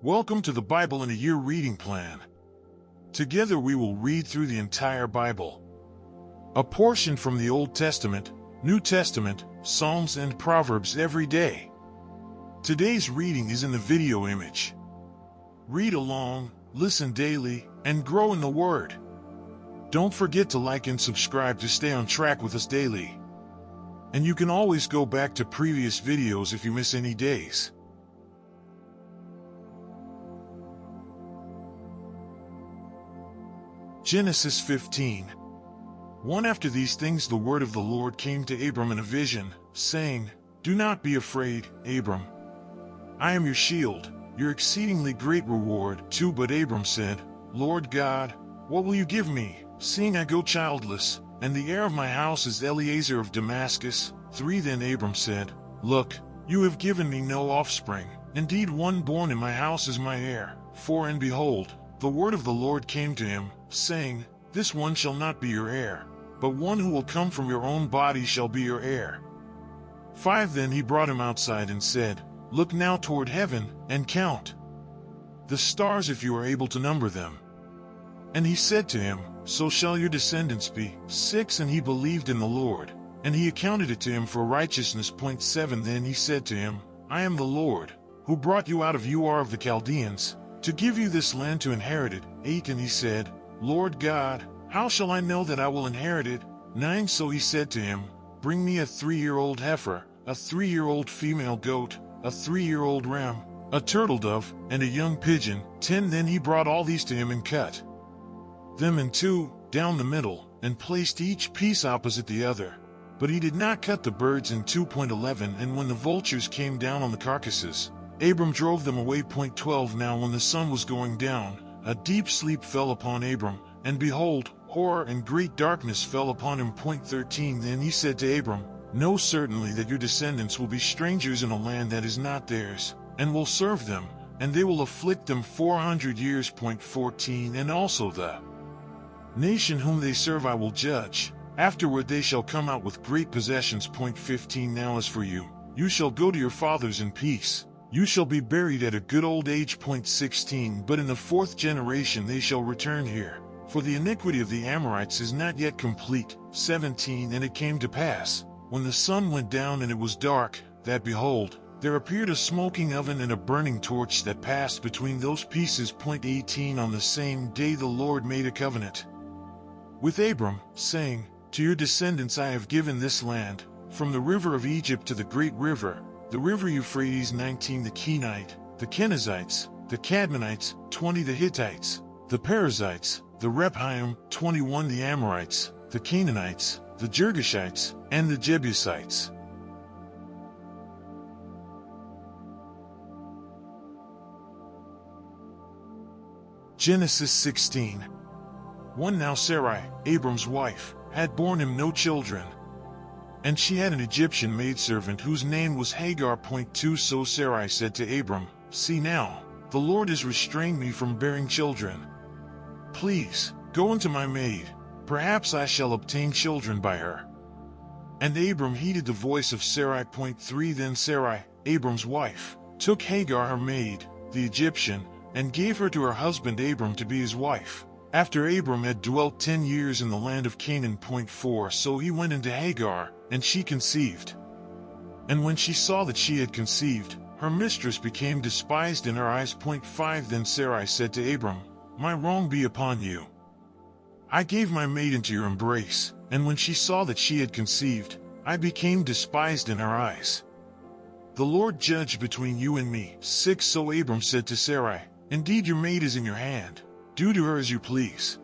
Welcome to the Bible in a Year reading plan. Together we will read through the entire Bible. A portion from the Old Testament, New Testament, Psalms and Proverbs every day. Today's reading is in the video image. Read along, listen daily, and grow in the Word. Don't forget to like and subscribe to stay on track with us daily. And you can always go back to previous videos if you miss any days. Genesis 15. One after these things the word of the Lord came to Abram in a vision, saying, Do not be afraid, Abram. I am your shield, your exceedingly great reward. 2 But Abram said, Lord God, what will you give me, seeing I go childless, and the heir of my house is Eliezer of Damascus? 3 Then Abram said, Look, you have given me no offspring. Indeed, one born in my house is my heir. 4 And behold, the word of the Lord came to him, saying, This one shall not be your heir, but one who will come from your own body shall be your heir. 5 Then he brought him outside and said, Look now toward heaven, and count the stars if you are able to number them. And he said to him, So shall your descendants be. 6 And he believed in the Lord, and he accounted it to him for righteousness. 7 Then he said to him, I am the Lord, who brought you out of Ur of the Chaldeans, to give you this land to inherit it. 8 And he said, Lord God, how shall I know that I will inherit it? 9 So he said to him, Bring me a 3-year-old heifer, a 3-year-old female goat, a 3-year-old ram, a turtle dove, and a young pigeon. 10 Then he brought all these to him and cut them in two, down the middle, and placed each piece opposite the other. But he did not cut the birds in two. 11 And when the vultures came down on the carcasses, Abram drove them away. 12 Now when the sun was going down, a deep sleep fell upon Abram, and behold, horror and great darkness fell upon him. 13 Then he said to Abram, Know certainly that your descendants will be strangers in a land that is not theirs, and will serve them, and they will afflict them 400 years. 14 And also the nation whom they serve I will judge. Afterward they shall come out with great possessions. 15 Now as for you, you shall go to your fathers in peace. You shall be buried at a good old age. 16 But in the 4th generation they shall return here, for the iniquity of the Amorites is not yet complete. 17 And it came to pass, when the sun went down and it was dark, that behold, there appeared a smoking oven and a burning torch that passed between those pieces. 18 On the same day the Lord made a covenant with Abram, saying, To your descendants I have given this land, from the river of Egypt to the great river, the river Euphrates. 19 The Kenite, the Kenizzites, the Cadmonites. 20 The Hittites, the Perizzites, the Rephaim. 21 The Amorites, the Canaanites, the Girgashites, and the Jebusites. Genesis 16. 1 Now Sarai, Abram's wife, had borne him no children, and she had an Egyptian maidservant whose name was Hagar. 2 So Sarai said to Abram, See now, the Lord has restrained me from bearing children. Please, go unto my maid, perhaps I shall obtain children by her. And Abram heeded the voice of Sarai. 3 Then Sarai, Abram's wife, took Hagar her maid, the Egyptian, and gave her to her husband Abram to be his wife, after Abram had dwelt 10 years in the land of Canaan. 4 So he went into Hagar, and she conceived. And when she saw that she had conceived, her mistress became despised in her eyes. 5 Then Sarai said to Abram, My wrong be upon you. I gave my maid into your embrace, and when she saw that she had conceived, I became despised in her eyes. The Lord judge between you and me. 6 So Abram said to Sarai, Indeed your maid is in your hand. Do to her as you please.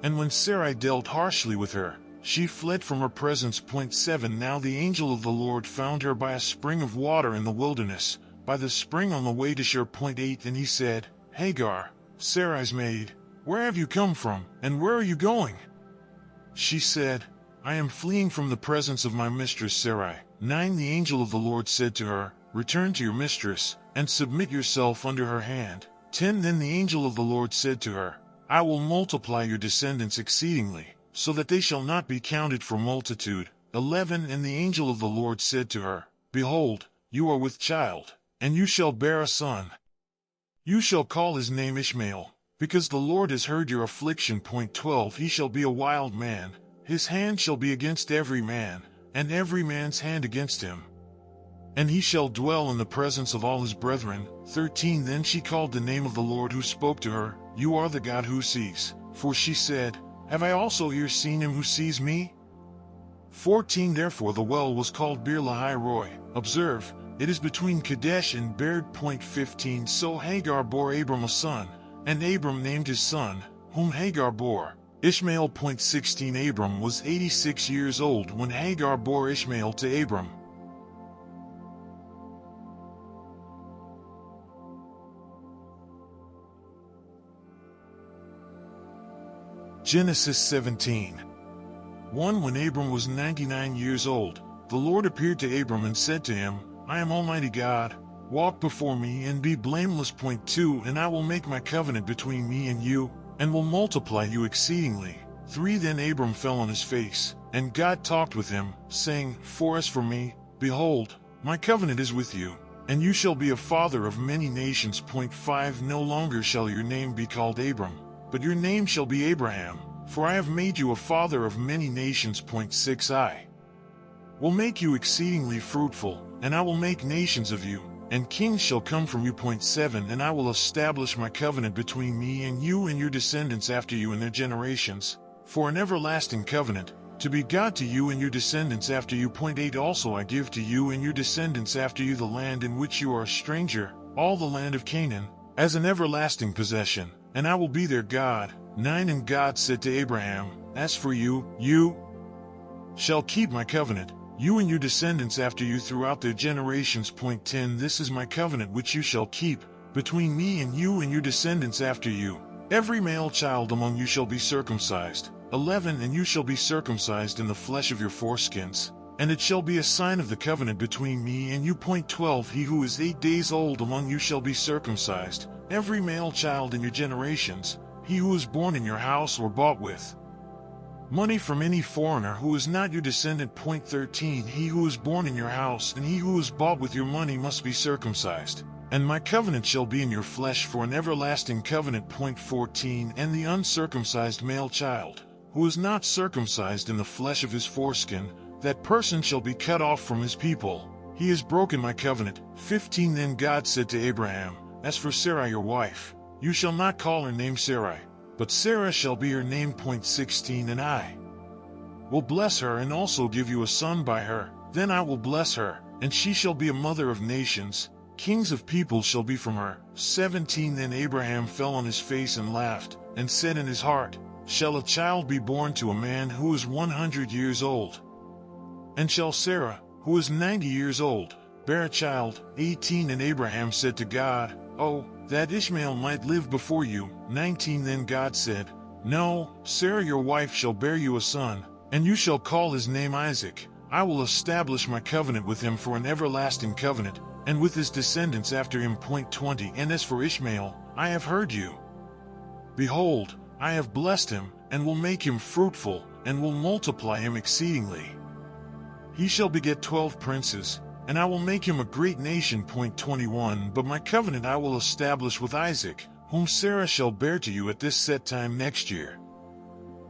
And when Sarai dealt harshly with her, she fled from her presence. 7 Now the angel of the Lord found her by a spring of water in the wilderness, by the spring on the way to Shur. 8 And he said, Hagar, Sarai's maid, where have you come from, and where are you going? She said, I am fleeing from the presence of my mistress Sarai. 9 The angel of the Lord said to her, Return to your mistress, and submit yourself under her hand. 10 Then the angel of the Lord said to her, I will multiply your descendants exceedingly, so that they shall not be counted for multitude. 11 And the angel of the Lord said to her, Behold, you are with child, and you shall bear a son. You shall call his name Ishmael, because the Lord has heard your affliction. 12 He shall be a wild man, his hand shall be against every man, and every man's hand against him. And he shall dwell in the presence of all his brethren. 13 Then she called the name of the Lord who spoke to her, You are the God who sees. For she said, Have I also here seen him who sees me? 14 Therefore the well was called Bir Lahai Roi. Observe, it is between Kadesh and Bered. 15 So Hagar bore Abram a son, and Abram named his son, whom Hagar bore, Ishmael. 16 Abram was 86 years old when Hagar bore Ishmael to Abram. Genesis 17. 1 When Abram was 99 years old, the Lord appeared to Abram and said to him, I am Almighty God, walk before me and be blameless. 2 And I will make my covenant between me and you, and will multiply you exceedingly. 3 Then Abram fell on his face, and God talked with him, saying, For as for me, behold, my covenant is with you, and you shall be a father of many nations. 5 No longer shall your name be called Abram, but your name shall be Abraham, for I have made you a father of many nations. 6 I will make you exceedingly fruitful, and I will make nations of you, and kings shall come from you. 7 And I will establish my covenant between me and you and your descendants after you in their generations, for an everlasting covenant, to be God to you and your descendants after you. 8 Also I give to you and your descendants after you the land in which you are a stranger, all the land of Canaan, as an everlasting possession, and I will be their God. 9 And God said to Abraham, As for you, you shall keep my covenant, you and your descendants after you throughout their generations. 10 This is my covenant which you shall keep, between me and you and your descendants after you. Every male child among you shall be circumcised. 11 And you shall be circumcised in the flesh of your foreskins, and it shall be a sign of the covenant between me and you. 12 He who is 8 days old among you shall be circumcised, every male child in your generations, he who is born in your house or bought with money from any foreigner who is not your descendant. 13 He who is born in your house and he who is bought with your money must be circumcised, and my covenant shall be in your flesh for an everlasting covenant. 14 And the uncircumcised male child, who is not circumcised in the flesh of his foreskin, that person shall be cut off from his people. He has broken my covenant. 15 Then God said to Abraham, As for Sarai your wife, you shall not call her name Sarai, but Sarah shall be her name. 16 And I will bless her and also give you a son by her. Then I will bless her, and she shall be a mother of nations. Kings of people shall be from her. 17 Then Abraham fell on his face and laughed, and said in his heart, Shall a child be born to a man who is 100 years old? And shall Sarah, who is 90 years old, bear a child? 18 And Abraham said to God, Oh, that Ishmael might live before you. 19 Then God said, No, Sarah your wife shall bear you a son, and you shall call his name Isaac. I will establish my covenant with him for an everlasting covenant, and with his descendants after him. 20 And as for Ishmael, I have heard you. Behold, I have blessed him, and will make him fruitful, and will multiply him exceedingly. He shall beget 12 princes, and I will make him a great nation. 21 But my covenant I will establish with Isaac, whom Sarah shall bear to you at this set time next year.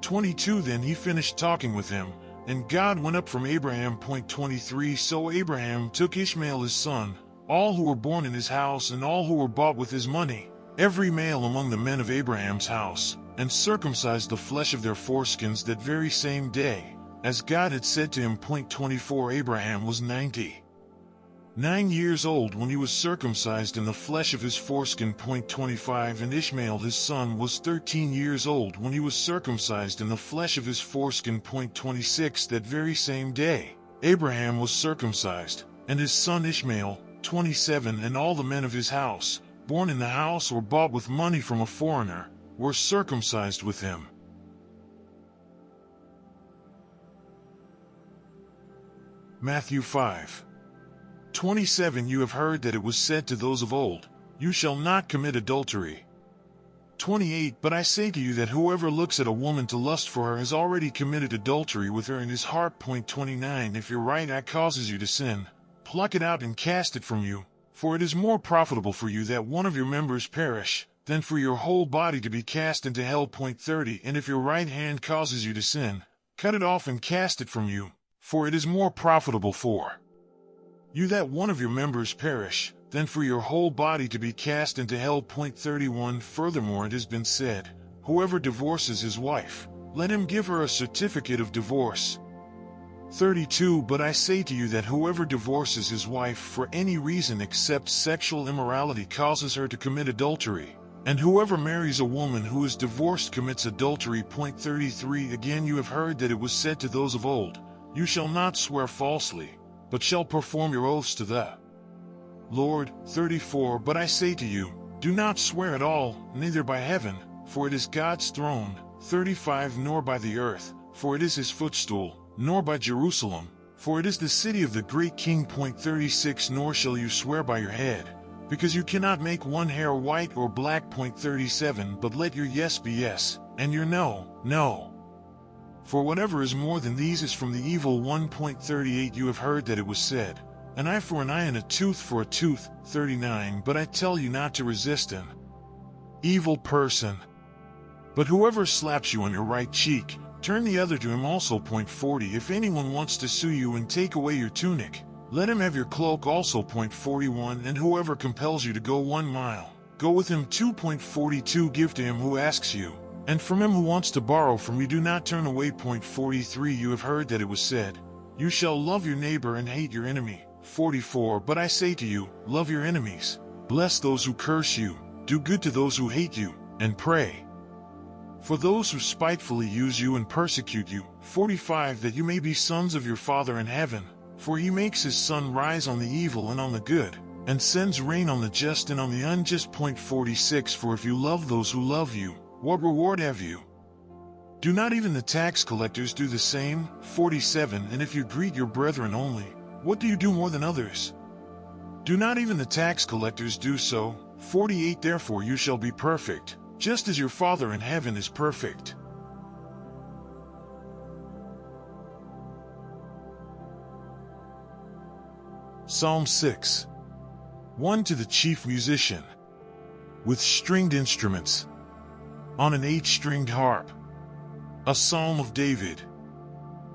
22 Then he finished talking with him, and God went up from Abraham. 23 So Abraham took Ishmael his son, all who were born in his house and all who were bought with his money, every male among the men of Abraham's house, and circumcised the flesh of their foreskins that very same day, as God had said to him. 24 Abraham was 99 years old when he was circumcised in the flesh of his foreskin. 25 And Ishmael his son was 13 years old when he was circumcised in the flesh of his foreskin. 26 That very same day, Abraham was circumcised, and his son Ishmael. 27 And all the men of his house, born in the house or bought with money from a foreigner, were circumcised with him. Matthew 5:27 You have heard that it was said to those of old, You shall not commit adultery. 28 But I say to you that whoever looks at a woman to lust for her has already committed adultery with her in his heart. 29 If your right eye causes you to sin, pluck it out and cast it from you, For it is more profitable for you that one of your members perish, than for your whole body to be cast into hell. 30 And if your right hand causes you to sin, cut it off and cast it from you, for it is more profitable for you that one of your members perish, than for your whole body to be cast into hell. 31 Furthermore it has been said, whoever divorces his wife, let him give her a certificate of divorce. 32 But I say to you that whoever divorces his wife for any reason except sexual immorality causes her to commit adultery, and whoever marries a woman who is divorced commits adultery. 33 Again you have heard that it was said to those of old, you shall not swear falsely, but shall perform your oaths to the Lord. 34 But I say to you, do not swear at all, neither by heaven, for it is God's throne. 35 Nor by the earth, for it is his footstool, nor by Jerusalem, for it is the city of the great king. 36 Nor shall you swear by your head, because you cannot make one hair white or black. 37 But let your yes be yes, and your no, no. For whatever is more than these is from the evil one. 38 You have heard that it was said, an eye for an eye and a tooth for a tooth. 39 But I tell you not to resist an evil person. But whoever slaps you on your right cheek, turn the other to him also. 40 If anyone wants to sue you and take away your tunic, let him have your cloak also. 41 And whoever compels you to go 1 mile, go with him 2. 42 Give to him who asks you, and from him who wants to borrow from you do not turn away. 43 You have heard that it was said, you shall love your neighbor and hate your enemy. 44 But I say to you, love your enemies, bless those who curse you, do good to those who hate you, and pray for those who spitefully use you and persecute you. 45 That you may be sons of your Father in heaven, for he makes his sun rise on the evil and on the good, and sends rain on the just and on the unjust. 46 For if you love those who love you, what reward have you? Do not even the tax collectors do the same? 47 And if you greet your brethren only, what do you do more than others? Do not even the tax collectors do so? 48 Therefore you shall be perfect, just as your Father in heaven is perfect. Psalm 6. 1 To the chief musician, with stringed instruments, on an 8-stringed harp, a psalm of David.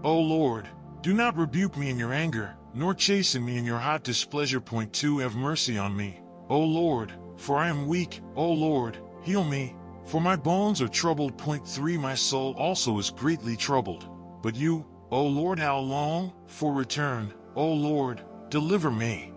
O Lord, do not rebuke me in your anger, nor chasten me in your hot displeasure. 2 Have mercy on me, O Lord, for I am weak. O Lord, heal me, for my bones are troubled. 3 My soul also is greatly troubled. But you, O Lord, how long? For return, O Lord, deliver me.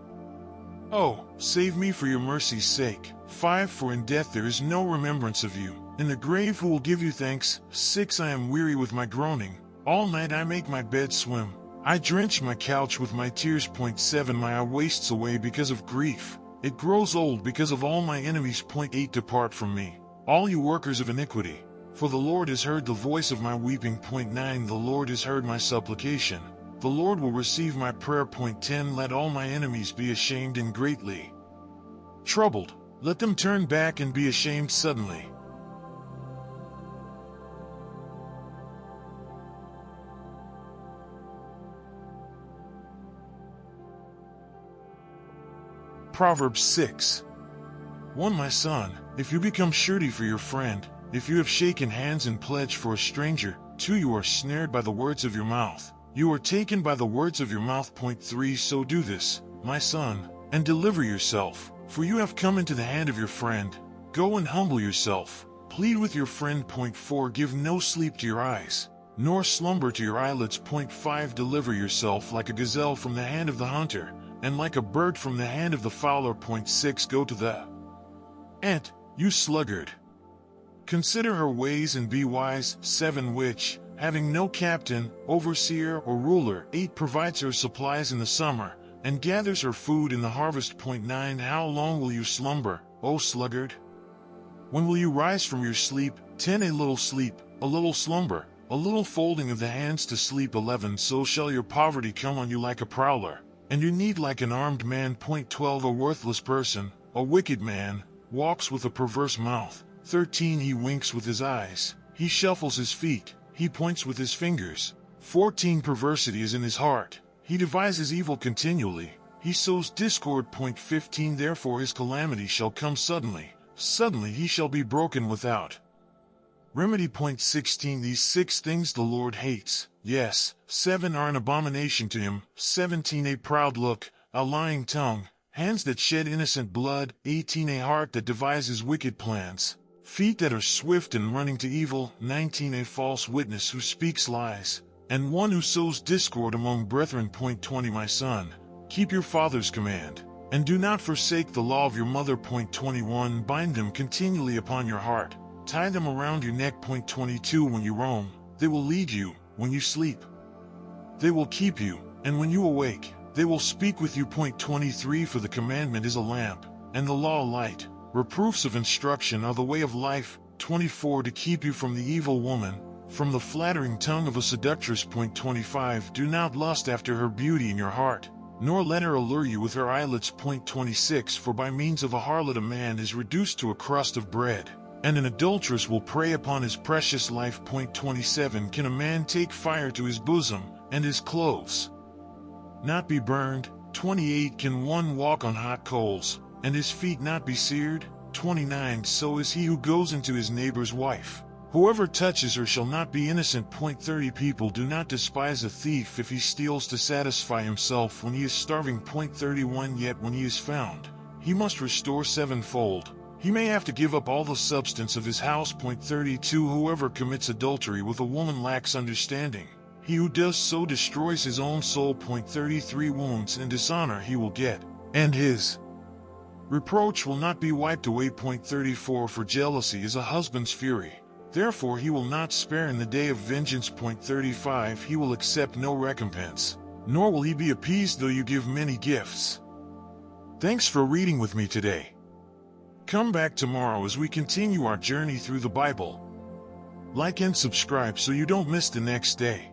Oh, save me for your mercy's sake. 5 For in death there is no remembrance of you. In the grave who will give you thanks? 6 I am weary with my groaning. All night I make my bed swim. I drench my couch with my tears. 7 My eye wastes away because of grief. It grows old because of all my enemies. 8 Depart from me, all you workers of iniquity, for the Lord has heard the voice of my weeping. 9 The Lord has heard my supplication. The Lord will receive my prayer. 10 Let all my enemies be ashamed and greatly troubled. Let them turn back and be ashamed suddenly. Proverbs 6. 1 My son, if you become surety for your friend, if you have shaken hands and pledged for a stranger, 2 You are snared by the words of your mouth. You are taken by the words of your mouth. 3 So do this, my son, and deliver yourself, for you have come into the hand of your friend. Go and humble yourself. Plead with your friend. 4 Give no sleep to your eyes, nor slumber to your eyelids. 5 Deliver yourself like a gazelle from the hand of the hunter, and like a bird from the hand of the fowler. 6 Go to the ant, you sluggard. Consider her ways and be wise. 7 Which, having no captain, overseer, or ruler, 8 Provides her supplies in the summer, and gathers her food in the harvest. 9 How long will you slumber, O sluggard? When will you rise from your sleep? 10 A little sleep, a little slumber, a little folding of the hands to sleep. 11 So shall your poverty come on you like a prowler, and your need like an armed man. 12 A worthless person, a wicked man, walks with a perverse mouth. 13 He winks with his eyes, he shuffles his feet, he points with his fingers. 14 Perversity is in his heart, he devises evil continually. He sows discord. 15 Therefore his calamity shall come suddenly. Suddenly he shall be broken without remedy. 16 These 6 things the Lord hates. Yes, 7 are an abomination to him. 17 A proud look, a lying tongue, hands that shed innocent blood. 18 A heart that devises wicked plans, feet that are swift in running to evil. 19 A false witness who speaks lies, and one who sows discord among brethren. 20 My son, keep your father's command, and do not forsake the law of your mother. 21 Bind them continually upon your heart, tie them around your neck. 22 When you roam, they will lead you. When you sleep, they will keep you, and when you awake, they will speak with you. 23 For the commandment is a lamp, and the law a light. Reproofs of instruction are the way of life. 24 To keep you from the evil woman, from the flattering tongue of a seductress. 25 Do not lust after her beauty in your heart, nor let her allure you with her eyelids. 26 For by means of a harlot a man is reduced to a crust of bread, and an adulteress will prey upon his precious life. 27 Can a man take fire to his bosom, and his clothes not be burned? 28 Can one walk on hot coals, and his feet not be seared? 29 So is he who goes into his neighbor's wife. Whoever touches her shall not be innocent. 30 People do not despise a thief if he steals to satisfy himself when he is starving. 31 Yet when he is found, he must restore sevenfold. He may have to give up all the substance of his house. 32 Whoever commits adultery with a woman lacks understanding. He who does so destroys his own soul. 33 Wounds and dishonor he will get, and his reproach will not be wiped away. 34 For jealousy is a husband's fury. Therefore he will not spare in the day of vengeance. 35 He will accept no recompense, nor will he be appeased though you give many gifts. Thanks for reading with me today. Come back tomorrow as we continue our journey through the Bible. Like and subscribe so you don't miss the next day.